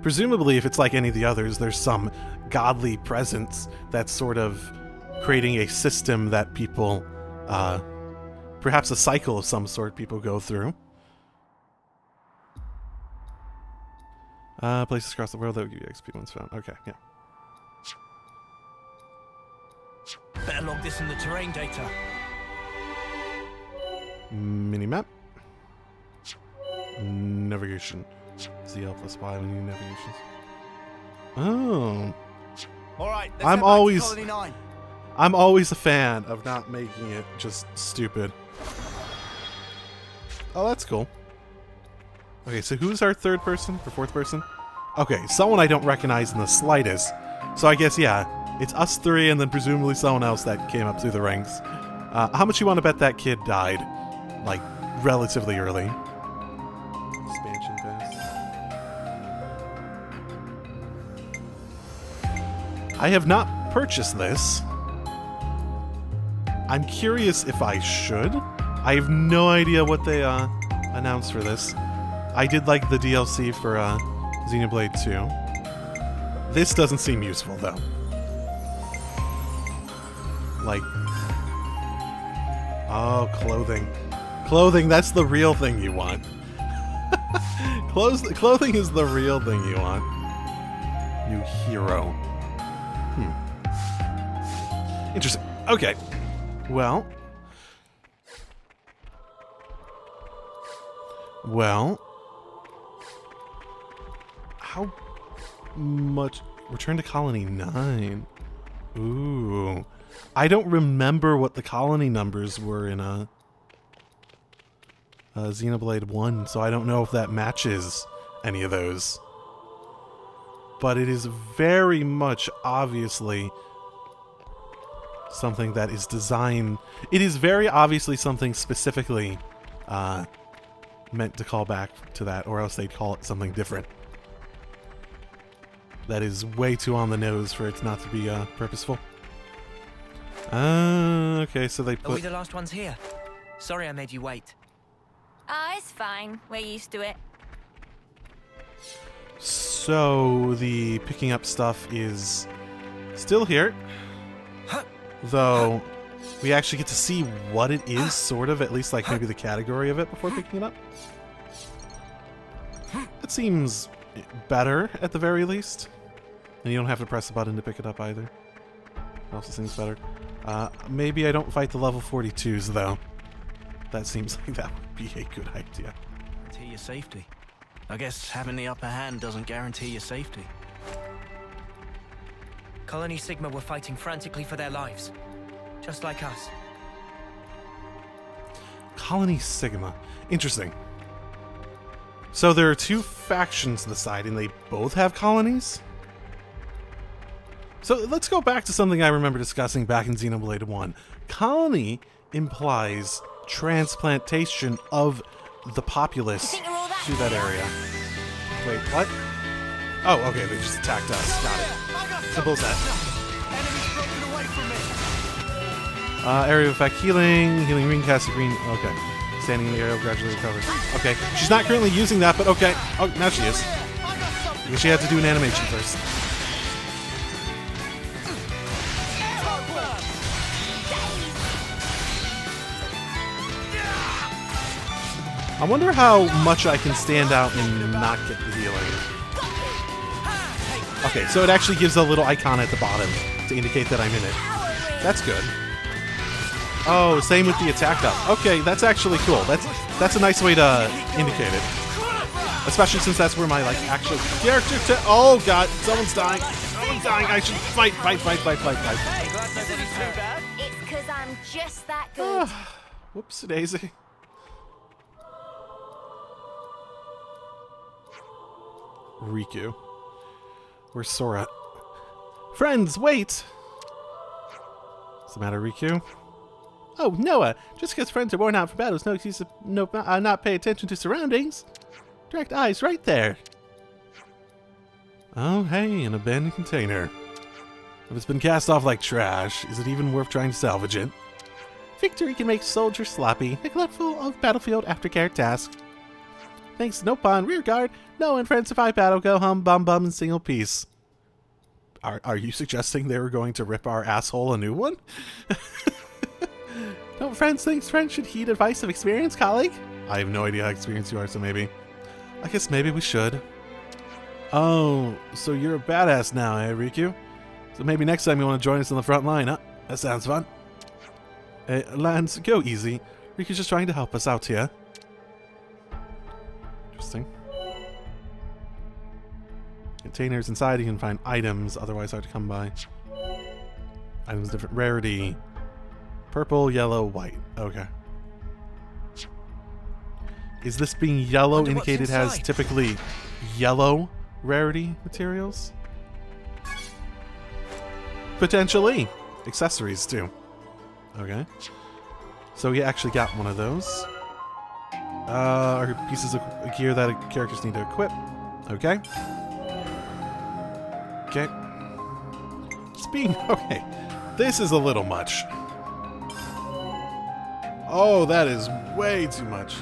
Presumably, if it's like any of the others, there's some godly presence that's sort of creating a system that people, perhaps a cycle of some sort people go through. Places across the world that would give you XP once found. Okay, yeah. Better log this in the terrain data. Minimap. Navigation. ZL plus Y when you need navigations. Oh. Alright, I'm always a fan of not making it just stupid. Oh, that's cool. Okay, so who's our third person or fourth person? Okay, someone I don't recognize in the slightest. So I guess, yeah, it's us three and then presumably someone else that came up through the ranks. How much you want to bet that kid died? Like, relatively early. Expansion pass. I have not purchased this. I'm curious if I should. I have no idea what they announced for this. I did like the DLC for Xenoblade 2. This doesn't seem useful though. Like, oh, clothing. Clothing, that's the real thing you want. Clothing is the real thing you want. New hero. Interesting. Okay. Well. How much? Return to Colony 9. Ooh. I don't remember what the colony numbers were in Xenoblade 1, so I don't know if that matches any of those. But it is very much obviously something that is designed... It is very obviously something specifically meant to call back to that, or else they'd call it something different. That is way too on the nose for it not to be purposeful. Okay, so they put... Are we the last ones here? Sorry I made you wait. It's fine. We're used to it. So, the picking up stuff is still here. Though, we actually get to see what it is, sort of, at least like maybe the category of it before picking it up. It seems better, at the very least. And you don't have to press a button to pick it up either. It also seems better. Maybe I don't fight the level 42s, though. That seems like that would be a good idea. Guarantee your safety. I guess having the upper hand doesn't guarantee your safety. Colony Sigma were fighting frantically for their lives. Just like us. Colony Sigma. Interesting. So there are two factions to the side, and they both have colonies? So let's go back to something I remember discussing back in Xenoblade 1. Colony implies transplantation of the populace to that area. Wait, what? Oh, okay, they just attacked us. Got it. Simple as that. Area of effect healing green, cast green. Okay. Standing in the area gradually recovers. Okay. She's not currently using that, but okay. Oh, now she is. Because she had to do an animation first. I wonder how much I can stand out and not get the healing. Okay, so it actually gives a little icon at the bottom to indicate that I'm in it. That's good. Oh, same with the attack up. Okay, that's actually cool. That's a nice way to indicate it. Especially since that's where my, like, actual character oh god, someone's dying. Someone's dying. I should fight. It's because I'm just that good. Whoops, daisy. Riku. Where's Sora? Friends, wait! What's the matter, Riku? Oh, Noah, just because friends are worn out for battle is no excuse to not pay attention to surroundings. Direct eyes right there. Oh, hey, an abandoned container. If it's been cast off like trash, is it even worth trying to salvage it? Victory can make soldiers sloppy, neglectful of battlefield aftercare tasks. Thanks to Nopon, rearguard, Noah and friends survive battle, go hum, bum bum in single piece. Are you suggesting they were going to rip our asshole a new one? Don't friends think friends should heed advice of experienced colleague? I have no idea how experienced you are, so maybe. I guess maybe we should. Oh, so you're a badass now, eh, Riku? So maybe next time you want to join us on the front line, huh? That sounds fun. Hey, Lance, go easy. Riku's just trying to help us out here. Interesting. Containers inside, you can find items, otherwise hard to come by. Items different rarity. Purple, yellow, white. Okay. Is this being yellow indicated as typically yellow rarity materials? Potentially. Accessories, too. Okay. So we actually got one of those. Are pieces of gear that characters need to equip. Okay. Okay. Okay. This is a little much. Oh, that is way too much.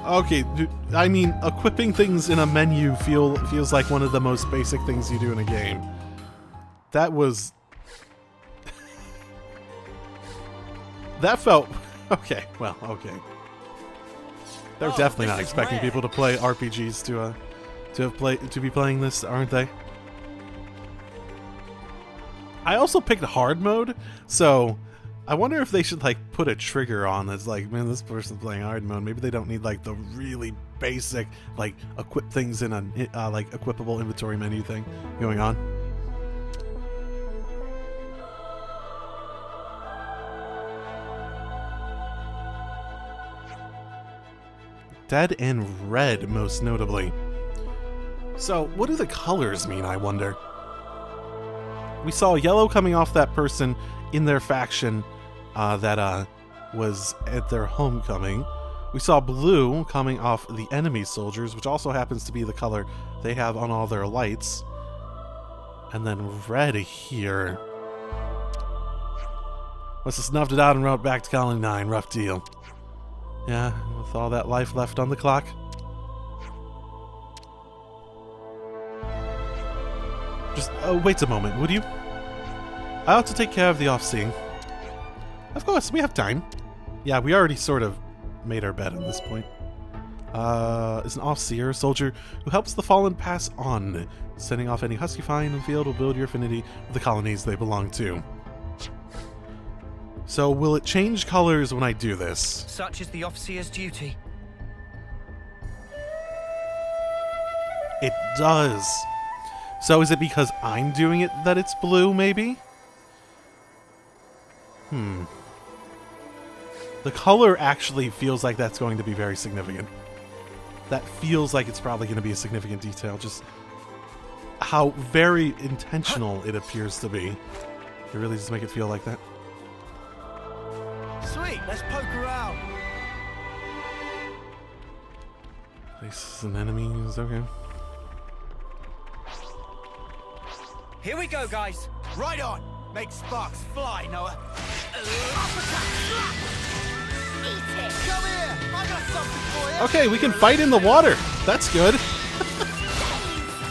Okay, dude, I mean, equipping things in a menu feels like one of the most basic things you do in a game. That was... that felt... okay, well, okay. They're definitely not expecting people to play RPGs to be playing this, aren't they? I also picked hard mode, so I wonder if they should like put a trigger on that's like, man, this person's playing hard mode. Maybe they don't need like the really basic like equip things in a like equipable inventory menu thing going on. Dead and red, most notably. So, what do the colors mean, I wonder? We saw yellow coming off that person in their faction that was at their homecoming. We saw blue coming off the enemy soldiers, which also happens to be the color they have on all their lights. And then red here. Must have snuffed it out and wrote back to Colony 9. Rough deal. Yeah, with all that life left on the clock. Just wait a moment, would you? I ought to take care of the off-seeing. Of course, we have time. Yeah, we already sort of made our bed at this point. Is an off-seer, a soldier who helps the fallen pass on. Sending off any husky find in the field will build your affinity with the colonies they belong to. So, will it change colors when I do this? Such is the officer's duty. It does. So is it because I'm doing it that it's blue, maybe? The color actually feels like that's going to be very significant. That feels like it's probably going to be a significant detail. Just how very intentional it appears to be. It really does make it feel like that. Sweet, let's poke around. Places and enemies, okay. Here we go, guys. Right on. Make sparks fly, Noah. Come here. I got something for you. Okay, we can fight in the water. That's good.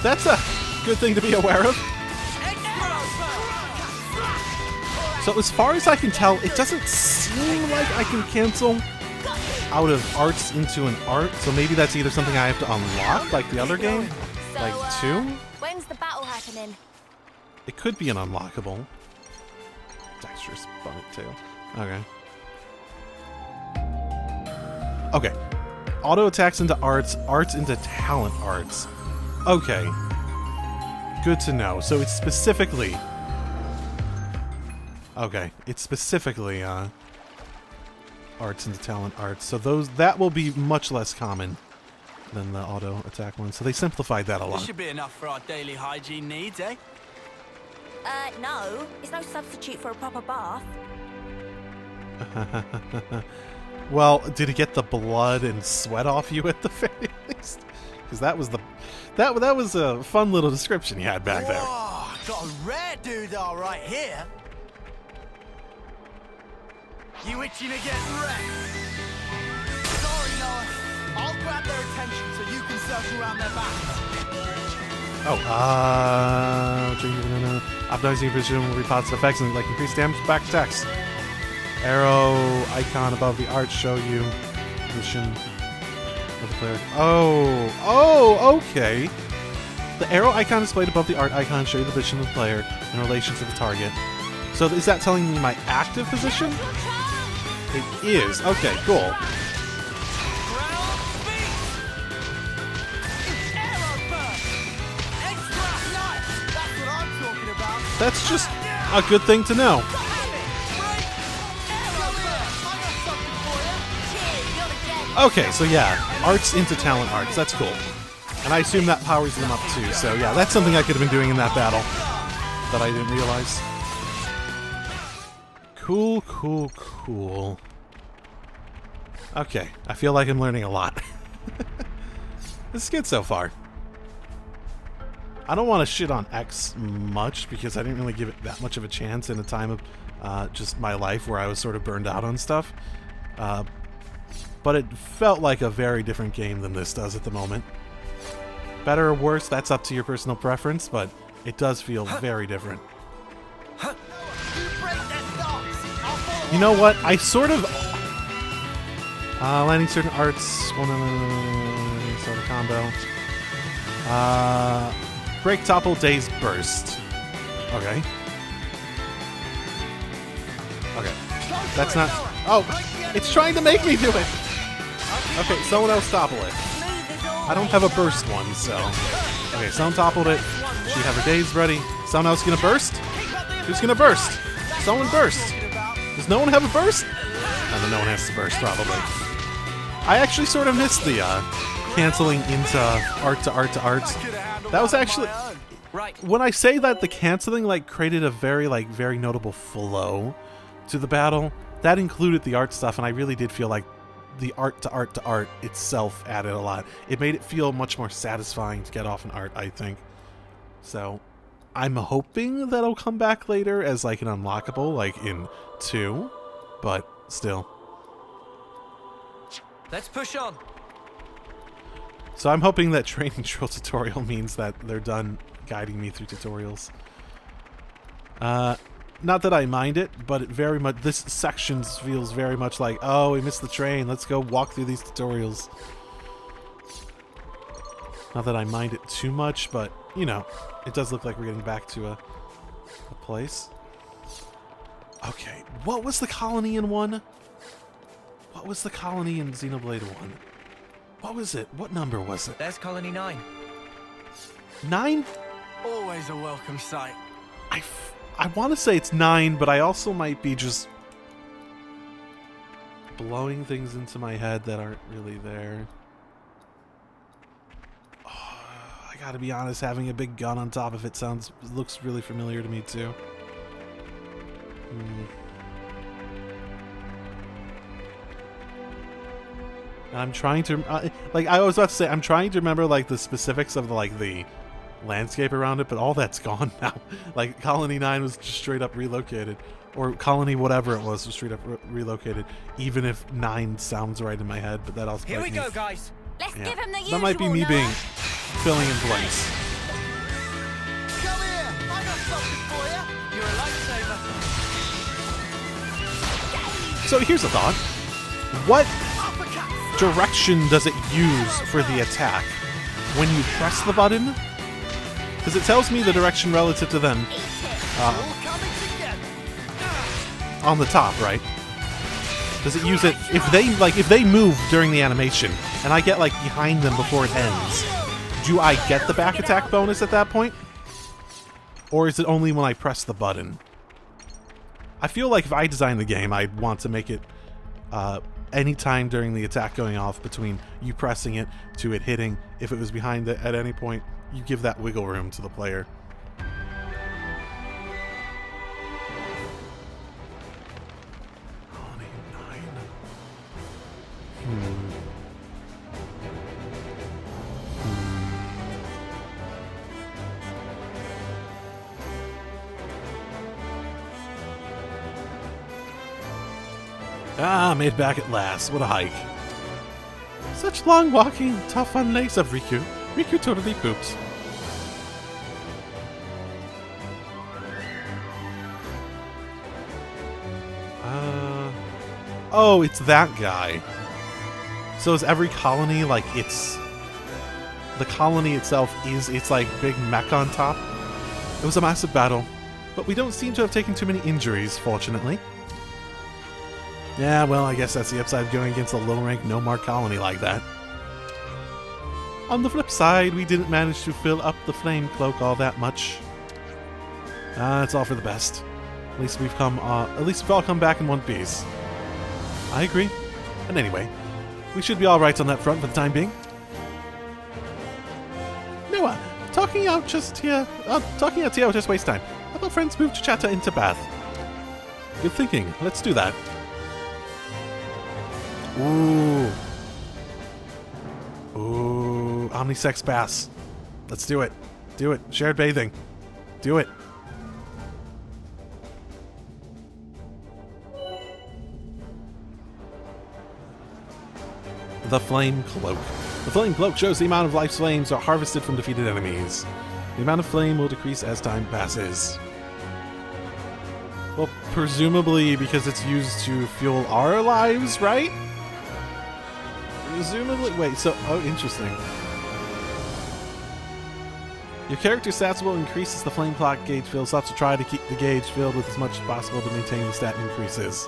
That's a good thing to be aware of. So as far as I can tell, it doesn't seem like I can cancel out of arts into an art. So maybe that's either something I have to unlock, like the other game, So, like 2. When's the battle happening? It could be an unlockable. Dexterous bonnet tail. Okay. Okay. Auto attacks into arts, arts into talent arts. Okay. Good to know. So it's specifically... okay. It's specifically arts into talent arts. So that will be much less common than the auto attack one. So they simplified that a lot. This should be enough for our daily hygiene needs, eh? No. It's no substitute for a proper bath. Well, did it get the blood and sweat off you at the very least? Because that was that was a fun little description you had back there. Whoa, got a rare doodah right here. You itching to get wrecked? Sorry, Noah. I'll grab their attention so you can circle around their backs. Optimizing precision will be positive effects and like increased damage back attacks. Arrow icon above the art show you position of the player. Oh, okay. The arrow icon displayed above the art icon show you the position of the player in relation to the target. So is that telling me my active position? It is. Okay, cool. That's just a good thing to know. Okay, so yeah, arts into talent arts. That's cool. And I assume that powers them up too. So yeah, that's something I could have been doing in that battle that I didn't realize. Cool, cool, cool. Okay, I feel like I'm learning a lot. This is good so far. I don't want to shit on X much because I didn't really give it that much of a chance in a time of just my life where I was sort of burned out on stuff. But it felt like a very different game than this does at the moment. Better or worse, that's up to your personal preference, but it does feel very different. You know what? I sort of... landing certain arts... One sort of combo. Break, topple, daze, burst. Okay. Okay. That's not... Oh! It's trying to make me do it! Okay, someone else topple it. I don't have a burst one, so... Okay, someone toppled it. She have her daze ready. Someone else gonna burst? Who's gonna burst? Someone burst! Does no one have a burst? No, then no one has to burst, probably. I actually sort of missed the, canceling into art to art to art. That was actually... When I say that the canceling, like, created a very notable flow to the battle, that included the art stuff, and I really did feel like the art to art itself added a lot. It made it feel much more satisfying to get off an art, I think. So, I'm hoping that'll come back later as, like, an unlockable, like in 2, but still. Let's push on. So I'm hoping that training drill tutorial means that they're done guiding me through tutorials. Not that I mind it, but it very much, this section feels very much like, oh, we missed the train, let's go walk through these tutorials. Not that I mind it too much, but, you know, it does look like we're getting back to a place. Okay, what was the colony in 1? What was the colony in Xenoblade 1? What was it? What number was it? There's Colony 9. 9? Always a welcome sight. I want to say it's 9, but I also might be just blowing things into my head that aren't really there. Oh, I gotta be honest, having a big gun on top of it looks really familiar to me too. And I'm trying to, like I was about to say, I'm trying to remember like the specifics of the landscape around it, but all that's gone now. Like Colony 9 was just straight up relocated, or Colony whatever it was straight up relocated. Even if 9 sounds right in my head, but that also Here we go, guys. Let's give him the usual. That might be me Noah. being filling in blanks. Come here. I got something for you. You're a lifesaver. So here's a thought. What direction does it use for the attack when you press the button? Because it tells me the direction relative to them on the top, right? Does it use it if they move during the animation and I get like behind them before it ends? Do I get the back attack bonus at that point? Or is it only when I press the button? I feel like if I designed the game, I'd want to make it any time during the attack going off between you pressing it to it hitting. If it was behind it at any point, you give that wiggle room to the player. Ah, made it back at last. What a hike. Such long walking, tough on legs of Riku. Riku totally poops. Oh, it's that guy. So is every colony like it's... The colony itself is its like big mech on top? It was a massive battle, but we don't seem to have taken too many injuries, fortunately. Yeah, well, I guess that's the upside of going against a low-rank no-mark colony like that. On the flip side, we didn't manage to fill up the flame cloak all that much. It's all for the best. At least we've all come back in one piece. I agree. And anyway, we should be alright on that front for the time being. Noah, talking out here will just waste time. How about friends move Chata into Bath? Good thinking. Let's do that. Ooh. Ooh. Omnisex Baths. Let's do it. Do it. Shared bathing. Do it. The Flame Cloak. The Flame Cloak shows the amount of life's flames are harvested from defeated enemies. The amount of flame will decrease as time passes. Well, presumably because it's used to fuel our lives, right? Presumably. Wait, so... Oh, interesting. Your character's stats will increase as the flame clock gauge fills up, so try to keep the gauge filled with as much as possible to maintain the stat increases.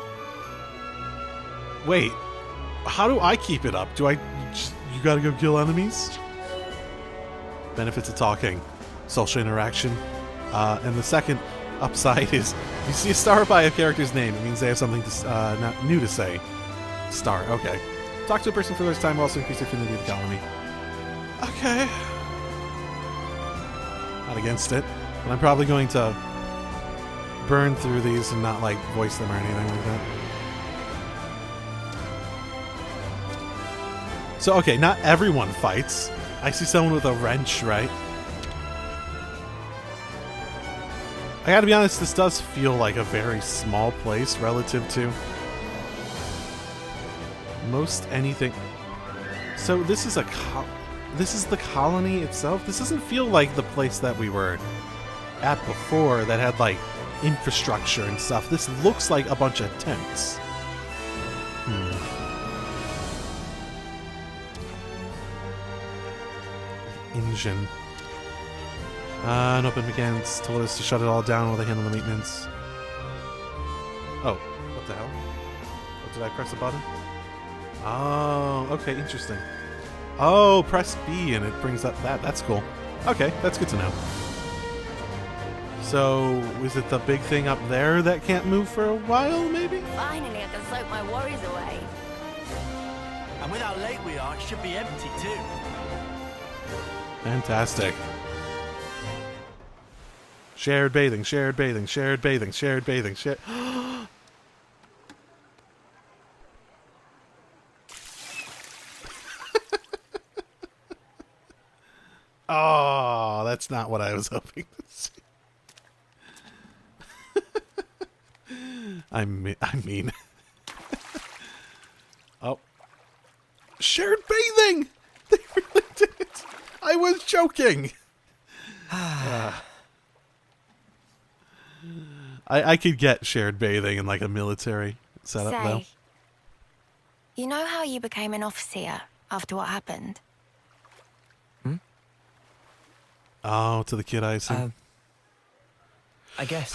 Wait. How do I keep it up? You gotta go kill enemies? Benefits of talking. Social interaction. And the second upside is, if you see a star by a character's name, it means they have something not new to say. Star, okay. Talk to a person for the first time will also increase your affinity with the colony. Okay. Not against it. But I'm probably going to burn through these and not, like, voice them or anything like that. So, okay, not everyone fights. I see someone with a wrench, right? I gotta be honest, this does feel like a very small place relative to most anything. So this is this is the colony itself? This doesn't feel like the place that we were at before that had, like, infrastructure and stuff. This looks like a bunch of tents. Engine. An open mechanics told us to shut it all down while they handle the maintenance. Oh, what the hell? Oh, did I press a button? Oh, okay, interesting. Oh, press B and it brings up that. That's cool. Okay, that's good to know. So, is it the big thing up there that can't move for a while, maybe? Finally, I can soak my worries away. And with how late we are, it should be empty too. Fantastic. Shared bathing, shared bathing, shared bathing, shared bathing, shared... Oh, that's not what I was hoping to see. I mean... Oh. Shared bathing! They really did it! I was joking! I could get shared bathing in like a military setup though. You know how you became an officer after what happened? Oh, to the kid, I assume. I guess.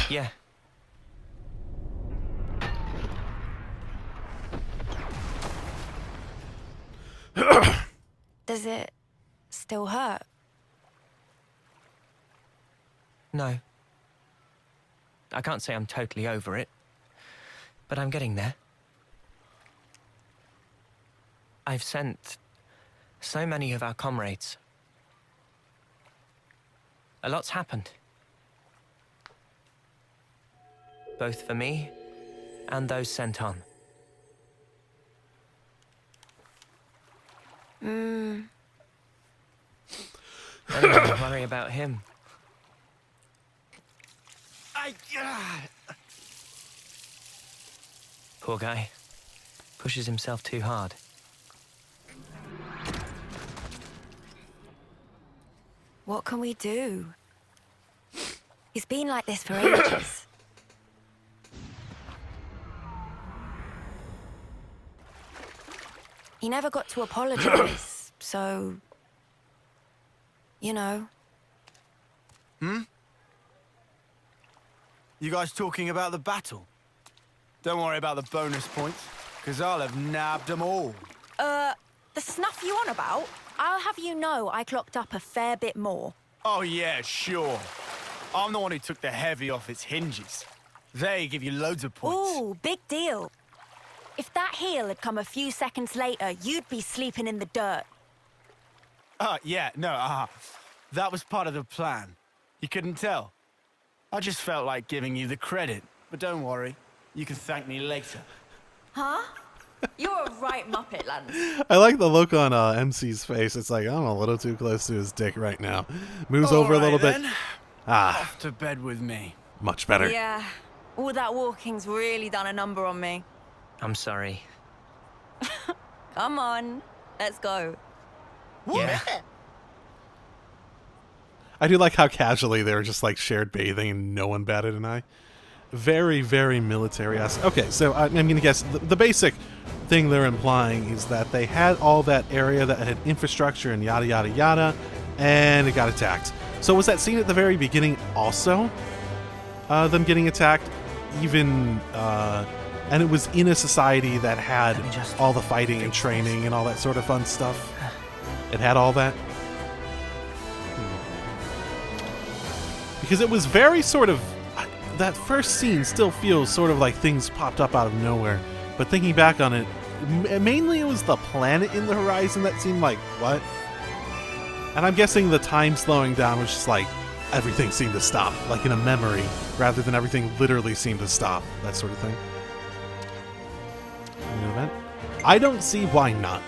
Yeah. Does it still hurt? No. I can't say I'm totally over it, but I'm getting there. I've sent so many of our comrades. A lot's happened. Both for me and those sent on. Don't even worry about him. Poor guy. Pushes himself too hard. What can we do? He's been like this for ages. He never got to apologize, so... You know. You guys talking about the battle? Don't worry about the bonus points, because I'll have nabbed them all. The snuff you on about? I'll have you know I clocked up a fair bit more. Oh yeah, sure. I'm the one who took the heavy off its hinges. They give you loads of points. Ooh, big deal. If that heel had come a few seconds later, you'd be sleeping in the dirt. Yeah, no, that was part of the plan. You couldn't tell. I just felt like giving you the credit. But don't worry, you can thank me later. Huh? You're a right muppet, Lance. I like the look on MC's face. It's like, I'm a little too close to his dick right now. Moves over a All little right, bit. then. Ah, Off to bed with me. much better. Yeah, all that walking's really done a number on me. I'm sorry. Come on, let's go. Yeah. I do like how casually they were just like shared bathing and no one batted an eye. Very, very military-esque. Okay, so I'm going to guess the basic thing they're implying is that they had all that area that had infrastructure and yada, yada, yada, and it got attacked. So was that scene at the very beginning also them getting attacked? Even, and it was in a society that had Let me just all the fighting and training and all that sort of fun stuff. It had all that. Because it was very sort of... That first scene still feels sort of like things popped up out of nowhere. But thinking back on it, mainly it was the planet in the horizon that seemed like, what? And I'm guessing the time slowing down was just like, everything seemed to stop, like in a memory, rather than everything literally seemed to stop, that sort of thing. An event? I don't see why not.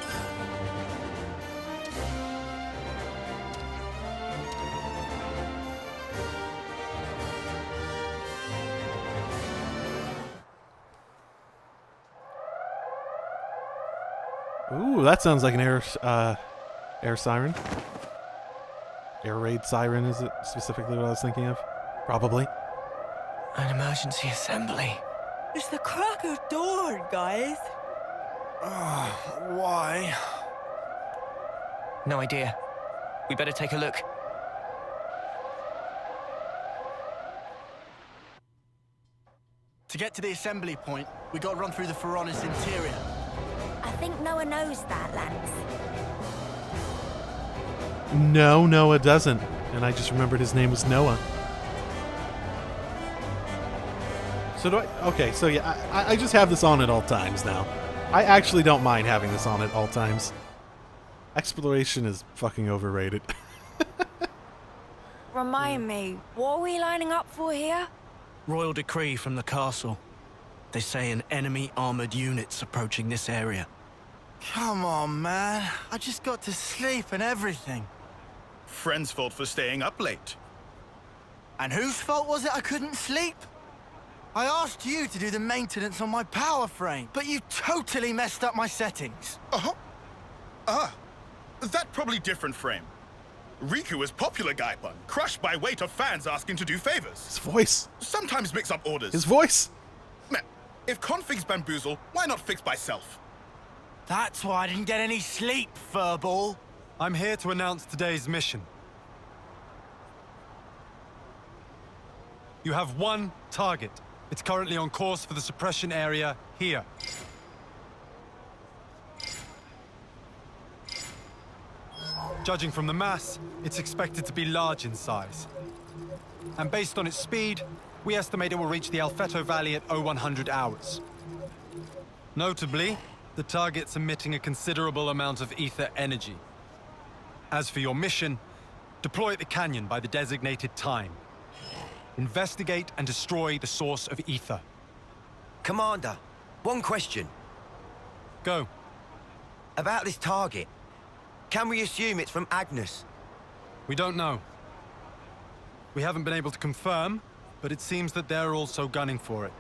Ooh, that sounds like an air siren. Air raid siren, is it specifically what I was thinking of? Probably. An emergency assembly. It's the crack of dawn, guys. Why? No idea. We better take a look. To get to the assembly point, we got to run through the Pharaonis interior. I think Noah knows that, Lance. No, Noah doesn't. And I just remembered his name was Noah. So do I... Okay, so yeah, I just have this on at all times now. I actually don't mind having this on at all times. Exploration is fucking overrated. Remind me, what are we lining up for here? Royal decree from the castle. They say an enemy armored unit's approaching this area. Come on, man. I just got to sleep and everything. Friend's fault for staying up late. And whose fault was it I couldn't sleep? I asked you to do the maintenance on my power frame, but you totally messed up my settings. That probably different frame. Riku is popular guy pun, crushed by weight of fans asking to do favors. His voice. Sometimes mix up orders. His voice. Man, if configs bamboozle, why not fix by self? That's why I didn't get any sleep, furball. I'm here to announce today's mission. You have one target. It's currently on course for the suppression area here. Judging from the mass, it's expected to be large in size. And based on its speed, we estimate it will reach the Alfeto Valley at 0100 hours. Notably, the target's emitting a considerable amount of ether energy. As for your mission, deploy at the canyon by the designated time. Investigate and destroy the source of ether. Commander, one question. Go. About this target. Can we assume it's from Agnes? We don't know. We haven't been able to confirm, but it seems that they're also gunning for it.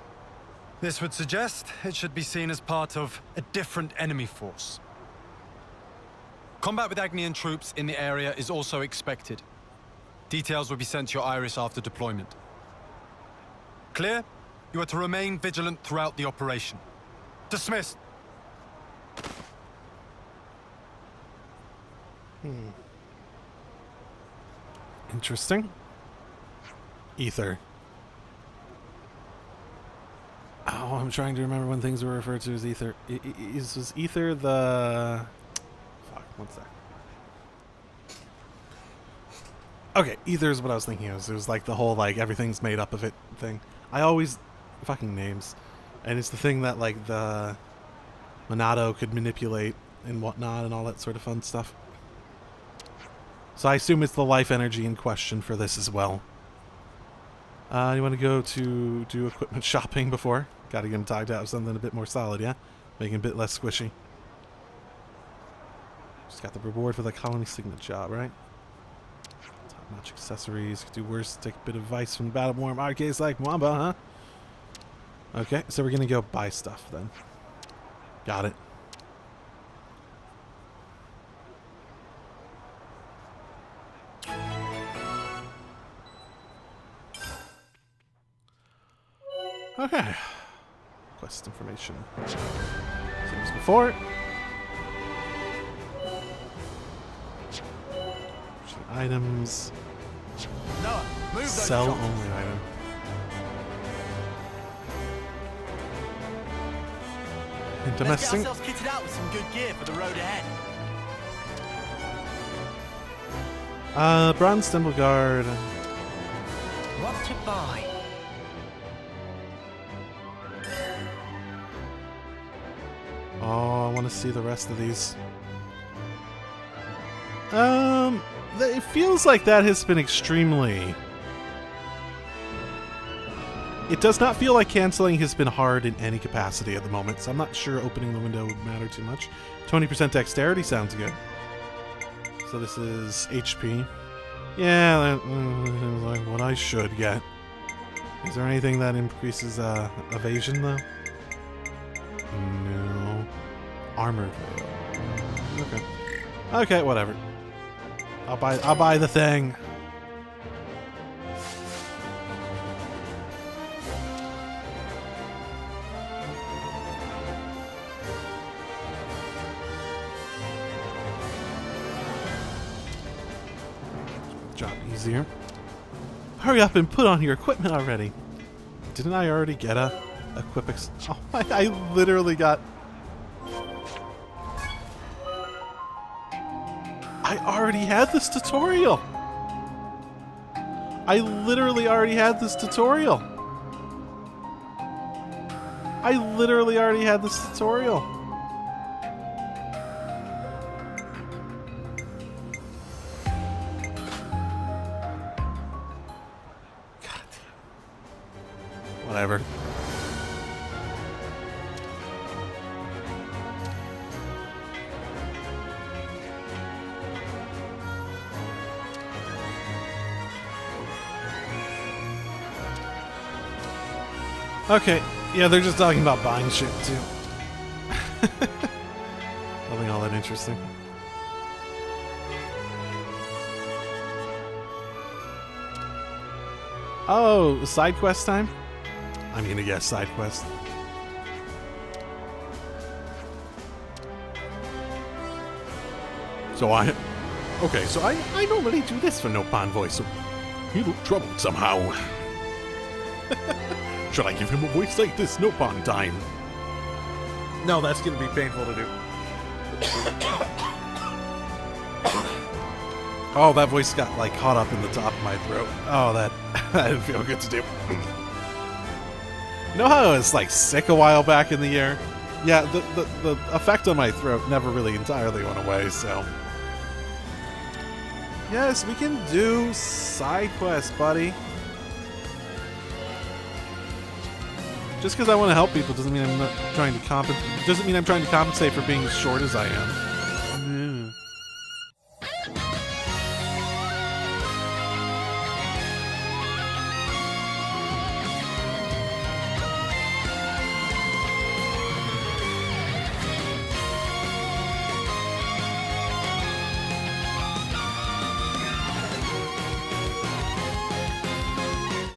This would suggest it should be seen as part of a different enemy force. Combat with Agnian troops in the area is also expected. Details will be sent to your Iris after deployment. Clear? You are to remain vigilant throughout the operation. Dismissed. Interesting. Ether. Oh, I'm trying to remember when things were referred to as ether. Was ether the... Fuck, one sec. Okay, ether is what I was thinking of. It was like the whole, like, everything's made up of it thing. I always... Fucking names. And it's the thing that, like, the Monado could manipulate and whatnot and all that sort of fun stuff. So I assume it's the life energy in question for this as well. You want to go to do equipment shopping before? Got to get him tagged out with something a bit more solid, yeah? Making a bit less squishy. Just got the reward for the colony signet job, right? Top-notch accessories. Could do worse. Take a bit of advice from Battleborn arcades like Mwamba, huh? Okay, so we're going to go buy stuff then. Got it. Okay. Quest information. Same as before. Items. Noah, move those Sell shots. only item. Let's get Interesting. ourselves kitted out with some good gear for the road ahead. Bronze Temple Guard. What to buy? Oh, I want to see the rest of these. It feels like that has been extremely... It does not feel like canceling has been hard in any capacity at the moment, so I'm not sure opening the window would matter too much. 20% dexterity sounds good. So this is HP. Yeah, that seems like what I should get. Is there anything that increases evasion, though? No. Armor. Okay. Okay, whatever. I'll buy the thing. Job easier. Hurry up and put on your equipment already. Didn't I already get a equip Oh, I literally got... I already had this tutorial. I literally already had this tutorial. I literally already had this tutorial. God damn. Whatever. Okay, yeah, they're just talking about buying shit, too. Nothing all that interesting. Oh, side quest time? I'm gonna guess side quest. Okay, so I normally do this for Nopon voice, so he looked troubled somehow. Should I give him a voice like this Nopon time? No, that's gonna be painful to do. Oh, that voice got like caught up in the top of my throat. Oh, that didn't feel good to do. You know how I was like sick a while back in the year? Yeah, the effect on my throat never really entirely went away, so... Yes, we can do side quests, buddy. Just because I want to help people doesn't mean I'm not trying to compensate. Doesn't mean I'm trying to compensate for being as short as I am.